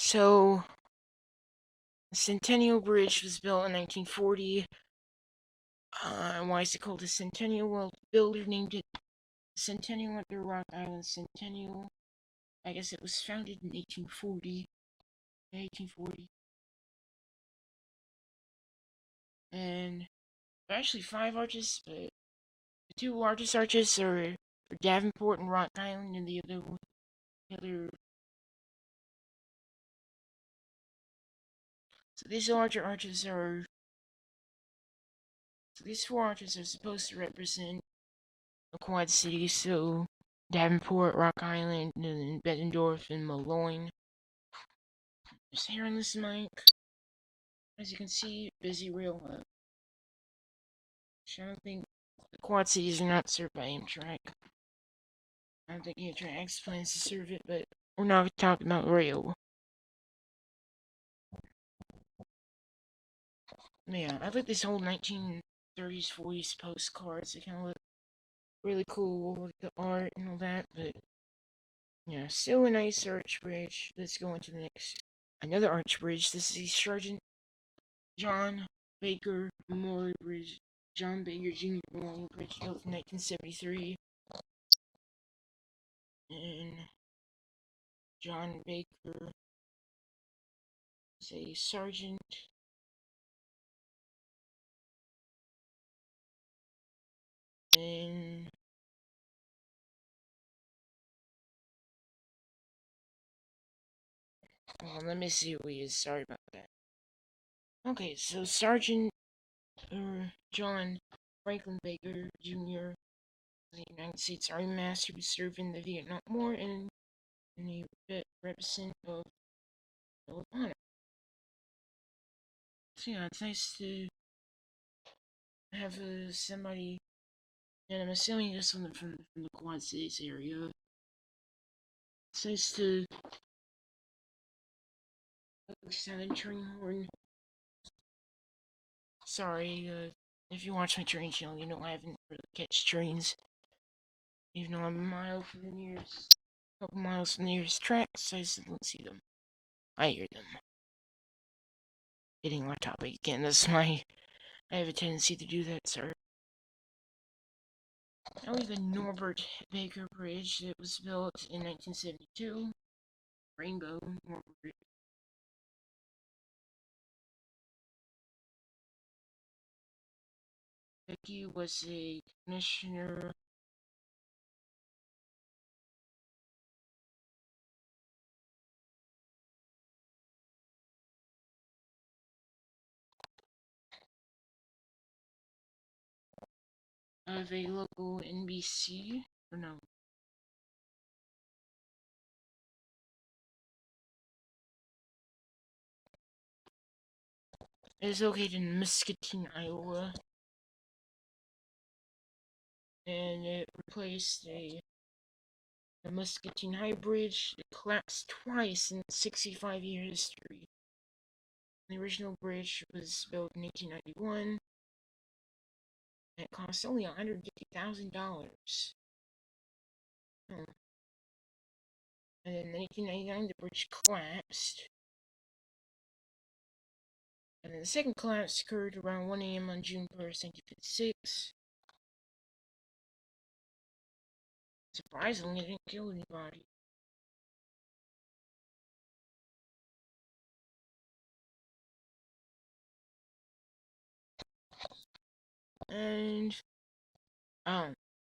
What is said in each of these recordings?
So, the Centennial Bridge was built in 1940. Why is it called the Centennial? Well, the builder named it Centennial after Rock Island Centennial. I guess it was founded in 1840. 1840. And there are actually 5 arches, but the 2 largest arches are Davenport and Rock Island, and the other. So these larger arches are. So these 4 arches are supposed to represent the Quad Cities. So Davenport, Rock Island, and Bettendorf and Malloy. Just here on this mic, as you can see, busy real low. I don't think the Quad Cities are not served by Amtrak. I don't think Amtrak plans to serve it, but we're not talking about rail. Yeah, I like this whole 1930s, 40s postcards. They kind of look really cool with the art and all that, but yeah, still a nice arch bridge. Let's go into the next. Another arch bridge. This is the Sergeant John Baker Memorial Bridge. John Baker Jr. Memorial Bridge, built in 1973. And John Baker is a sergeant. And let me see who he is. Sorry about that. Okay, so Sergeant John Franklin Baker Jr. the United States Army Master who served in the Vietnam War and the representative of Honor. So yeah, it's nice to have somebody, and I'm assuming this one from the Quad Cities area. It's nice to sound a train horn. Sorry, if you watch my train channel, you know I haven't really catch trains. Even though I'm a mile from the nearest, couple miles from the nearest tracks, I still don't see them. I hear them. Getting off topic again, I have a tendency to do that, sir. Now we have the Norbert Baker Bridge that was built in 1972. Rainbow Norbert. Becky was a commissioner of a local NBC, or no. It is located in Muscatine, Iowa. And it replaced the Muscatine High Bridge that collapsed twice in its 65-year history. The original bridge was built in 1891. And it cost only $150,000. And then in 1899, the bridge collapsed. And then the second collapse occurred around 1 a.m. on June 1st, 1956. Surprisingly, it didn't kill anybody. And,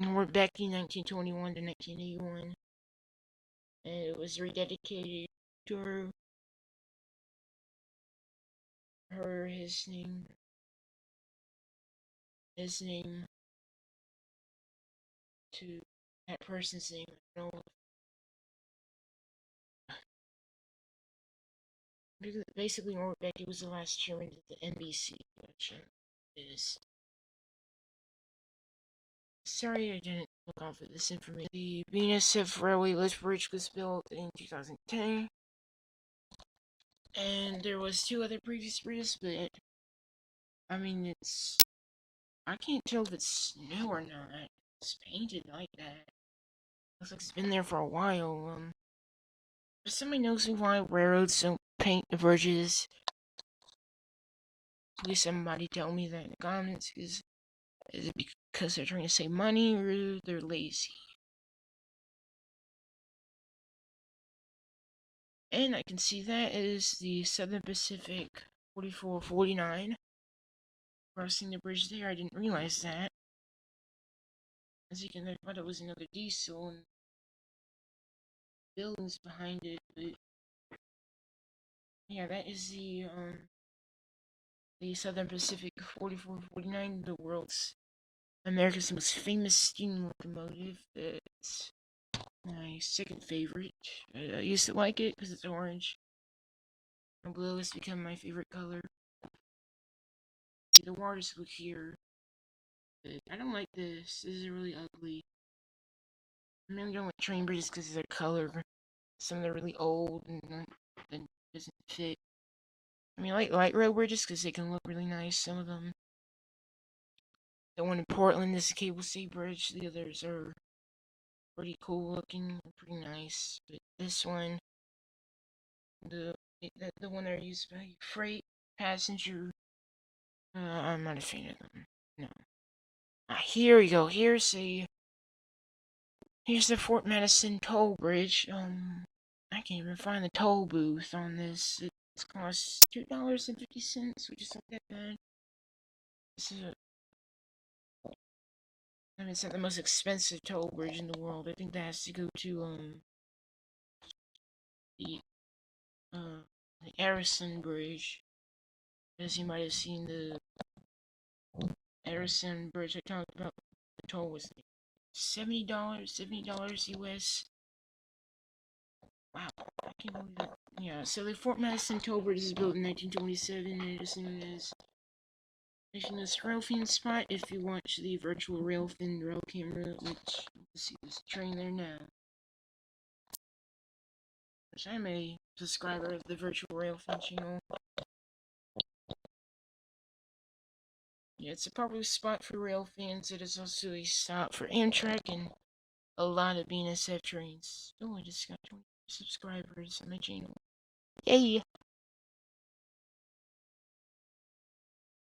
we're back in 1921 to 1981. And it was rededicated to his name to that person's name. I don't know. Basically, Norbert Becky was the last chairman of the NBC, which is. Sorry I didn't look out for this information. The BNSF Railway Lift Bridge was built in 2010. And there was 2 other previous bridges, but I mean, I can't tell if it's new or not. It's painted like that. Looks like it's been there for a while. If somebody knows me why railroads don't paint the bridges. Please somebody tell me that in the comments. Is it because they're trying to save money or they're lazy? And I can see that is the Southern Pacific 4449. Crossing the bridge there, I didn't realize that. As you can, I thought it was another diesel and buildings behind it, but yeah, that is the Southern Pacific 4449, the world's America's most famous steam locomotive. It's my second favorite. I used to like it because it's orange. And blue has become my favorite color. See, the waters look here. But I don't like this. This is really ugly. I really don't like train bridges because of their color. Some of them are really old and doesn't fit. I mean, I like light rail bridges because they can look really nice. Some of them. The one in Portland is a cable stay bridge. The others are pretty cool looking, pretty nice. But this one, the the one that are used by freight passenger, I'm not a fan of them. No. Here we go. Here's the Fort Madison toll bridge. I can't even find the toll booth on this. It costs $2.50, which is not that bad. This is I mean, it's not the most expensive toll bridge in the world. I think that has to go to the the Harrison Bridge. As you might have seen, the Harrison Bridge I talked about, the toll was $70 US. Wow, I can't believe that. Yeah, so the Fort Madison toll bridge was built in 1927 and it is known as this railfin spot. If you watch the virtual railfin rail camera, which you can see this train there now. Which I'm a subscriber of the virtual railfin channel. Yeah, it's a popular spot for rail fans. It is also a stop for Amtrak and a lot of BNSF trains. Oh, I just got 20 subscribers on my channel. Yay!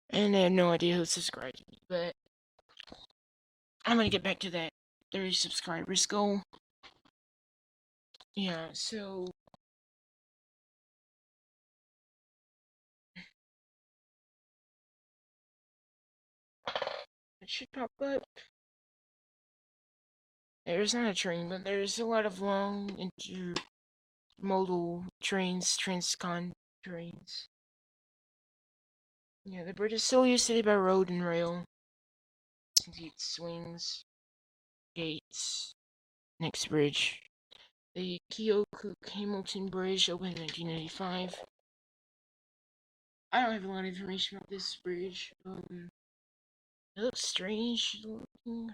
And I have no idea who subscribed to me, but I'm gonna get back to that 30 subscribers goal. Yeah, so it should pop up. There's not a train, but there's a lot of long intermodal trains, transcon trains. Yeah, the bridge is still used today by road and rail. It swings, gates. Next bridge. The Keokuk Hamilton Bridge opened in 1995. I don't have a lot of information about this bridge. It looks strange looking.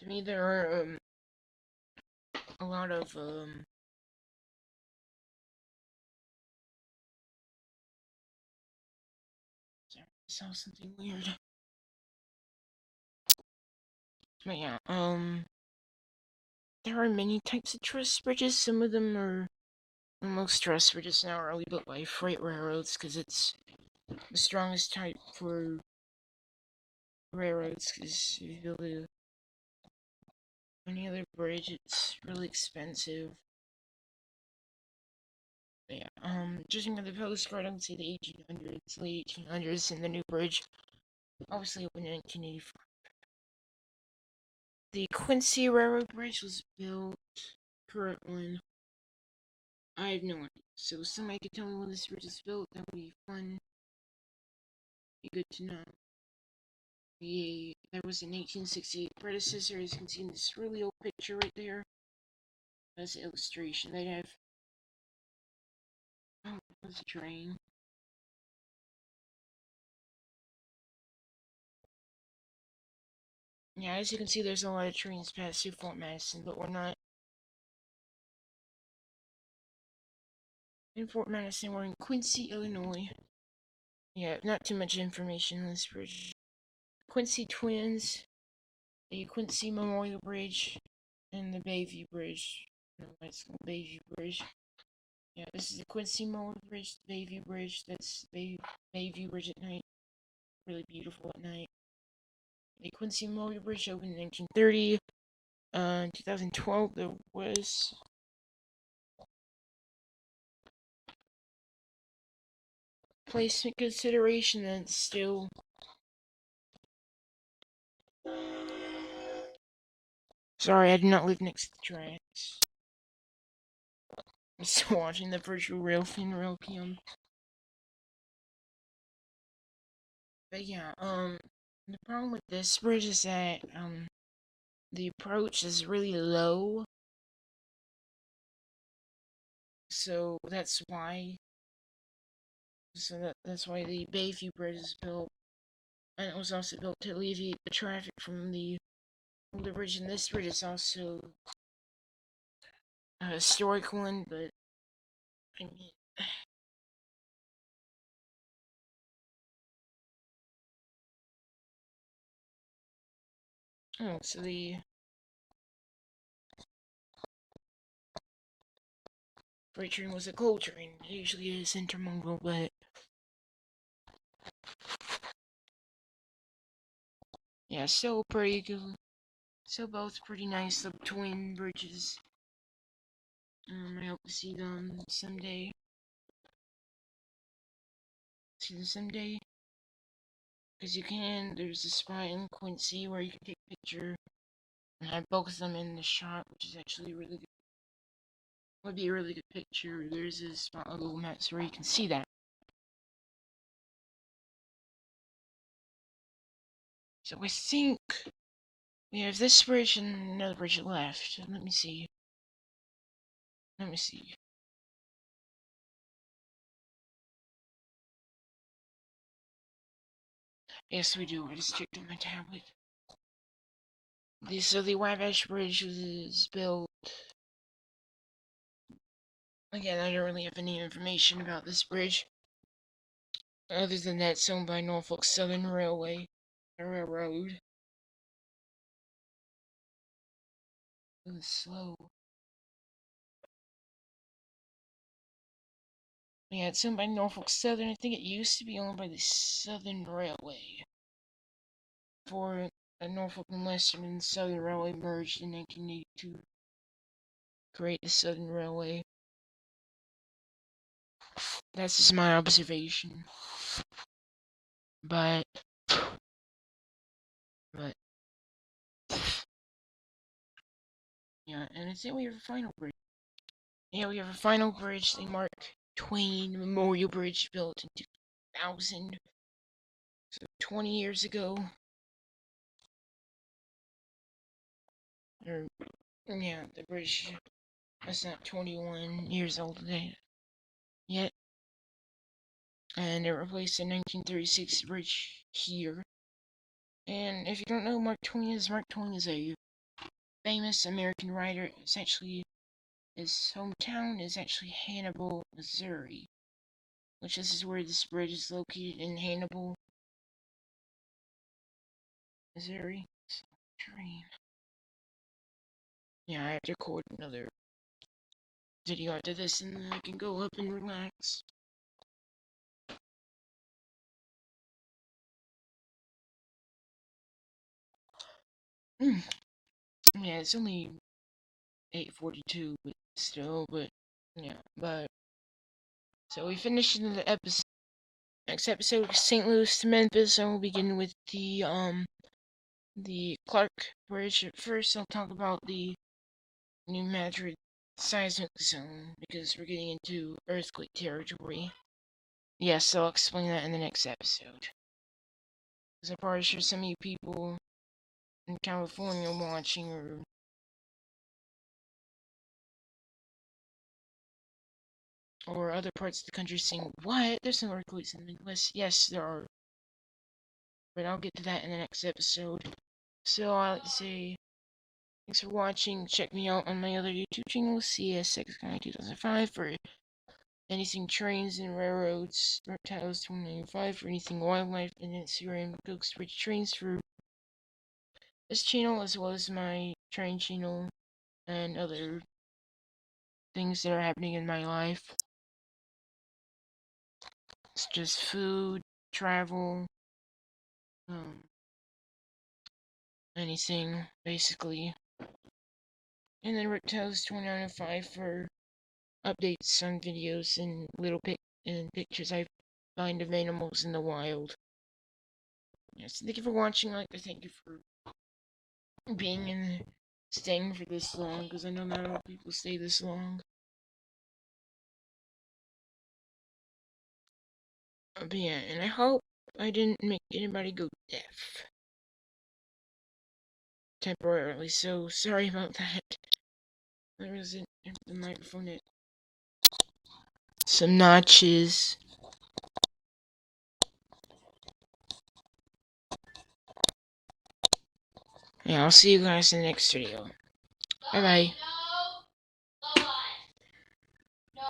To me, there are a lot of Sorry, I saw something weird. But yeah, there are many types of truss bridges. Some of them are most truss bridges now are only built by freight railroads because it's the strongest type for railroads. Because if you build any other bridge, it's really expensive. But yeah, judging by the postcard, I would say the 1800s, late 1800s, and the new bridge obviously opened in 1985. The Quincy Railroad Bridge was built, current one, I have no idea. So if somebody could tell me when this bridge was built, that would be fun. Be good to know. There was an 1868 predecessor, as you can see in this really old picture right there. That's an illustration. They'd have, oh, there's a train. Yeah, as you can see, there's a lot of trains past through Fort Madison, but we're not in Fort Madison, we're in Quincy, Illinois. Yeah, not too much information on this bridge. Quincy twins, the Quincy Memorial Bridge, and the Bayview Bridge. I don't know why it's called Bayview Bridge. Yeah, this is the Quincy Bridge, the Bayview Bridge. That's Bayview Bridge at night. Really beautiful at night. The Quincy Bridge opened in 1930. In 2012, there was placement consideration, and it's still. Sorry, I do not live next to the tracks. I'm still watching the virtual rail fin rail cam. But yeah, the problem with this bridge is that, the approach is really low. So that's why. That's why the Bayview Bridge is built. And it was also built to alleviate the traffic from the older bridge. And this bridge is also a historic one, but I mean, oh, so the freight train was a coal train. It usually is intermodal, but yeah, still pretty good. So both pretty nice. The Twain bridges. I hope to see them someday. See them someday. Because you can. There's a spot in Quincy where you can take a picture and have both of them in the shot, which is actually really good. Would be a really good picture. There's a spot on Google Maps where you can see that. So I think we have this bridge and another bridge left. Let me see. Let me see. Yes, we do. I just checked on my tablet. So the Wabash Bridge was built. Again, I don't really have any information about this bridge. Other than that, it's owned by Norfolk Southern Railway. Railroad. It was slow. Yeah, it's owned by Norfolk Southern. I think it used to be owned by the Southern Railway. Before Norfolk and Western and Southern Railway merged in 1982 to create the Southern Railway. That's just my observation. But yeah, and I think we have a final bridge. Yeah, we have a final bridge, the Mark Twain Memorial Bridge, built in 2000, so 20 years ago. Or, yeah, the bridge is not 21 years old today yet. And it replaced the 1936 bridge here. And if you don't know who Mark Twain is a famous American writer. His hometown is actually Hannibal, Missouri, which this is where this bridge is located, in Hannibal, Missouri. Dream. Yeah, I have to record another video after this, and then I can go up and relax. Yeah, it's only 8:42, but still, yeah, so we finished the episode. Next episode is St. Louis to Memphis, and we'll begin with the Clark Bridge. At first, I'll talk about the New Madrid seismic zone, because we're getting into earthquake territory. Yes, so I'll explain that in the next episode. Because I'm probably sure some of you people in California watching or other parts of the country saying, "What? There's no earthquakes in the Midwest." Yes, there are. But I'll get to that in the next episode. So I like to say thanks for watching. Check me out on my other YouTube channel, CS6Guy2005, for anything trains and railroads, reptiles 2095, for anything wildlife, and Instagram Ghost Bridge Trains for this channel, as well as my train channel and other things that are happening in my life. It's just food, travel, anything, basically. And then Reptiles 2905 for updates on videos and little pictures I find of animals in the wild. Yes, thank you for watching. I'd like to thank you for being in, staying for this long, because I know not a lot of people stay this long. But yeah, and I hope I didn't make anybody go deaf temporarily, so sorry about that. There was the microphone at some notches. Yeah, I'll see you guys in the next video. Bye bye.